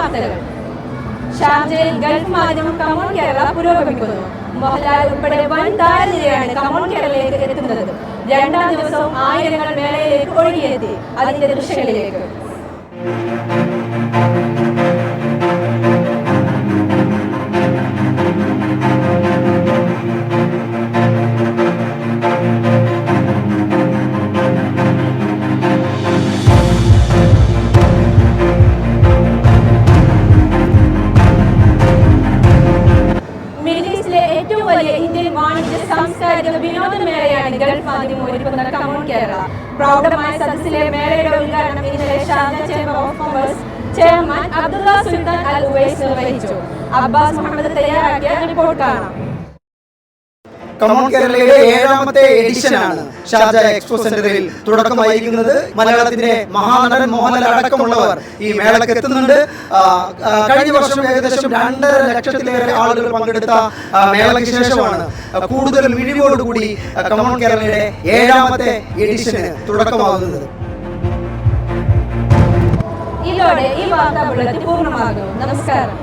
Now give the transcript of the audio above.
വാർത്തകൾ. ഷാർജയിൽ ഗൾഫ് മാധ്യമം കമോൺ കേരള പുരോഗമിക്കുന്നു. മോഹൻലാൽ ഉൾപ്പെടെ വൻ താരനിരയാണ് കമോൺ കേരളയിലേക്ക് എത്തുന്നത്. രണ്ടാം ദിവസവും ആയിരങ്ങൾ മേളയിലേക്ക് ഒഴുകിയെത്തി. അതിന്റെ ദൃശ്യങ്ങളിലേക്ക്. ഏറ്റവും വലിയ ഇന്ത്യൻ വാണിജ്യ സാംസ്കാരിക വിനോദമേളയാണ് ഗൾഫ് മാധ്യമം ഒരുക്കുന്ന കമോൺ കേരള. പ്രൗഢമായ സദസ്സിലെ മേളയുടെ ഉദ്ഘാടനം ഇന്നലെ Sharjah chamber of commerce chairman Abdullah Sultan Al Owais നിർവഹിച്ചു. അബ്ബാസ് മുഹമ്മദ് തയ്യാറാക്കിയ റിപ്പോർട്ട് കാണാം. കമോൺ കേരളയുടെ 7ാമത്തെ എഡിഷനാണ് ഷാർജ എക്സ്പോ സെന്ററിൽ തുടക്കമായിരിക്കുന്നത്. മലയാളത്തിന്റെ മഹാനടൻ മോഹൻലാൽ അടക്കമുള്ളവർ ഈ മേളയ്ക്ക് എത്തുന്നുണ്ട്. കഴിഞ്ഞ വർഷം ഏകദേശം 2.5 ലക്ഷത്തിലേറെ ആളുകൾ പങ്കെടുത്ത മേളയ്ക്ക് ശേഷമാണ് കൂടുതൽ മിഴിവോടുകൂടി കമോൺ കേരളയുടെ 7ാമത്തെ എഡിഷന് തുടക്കമാകുന്നത്. ഇതോടെ ഈ വാർത്താ ബുള്ളറ്റിൻ പൂർണ്ണമാകുന്നു. നമസ്കാരം.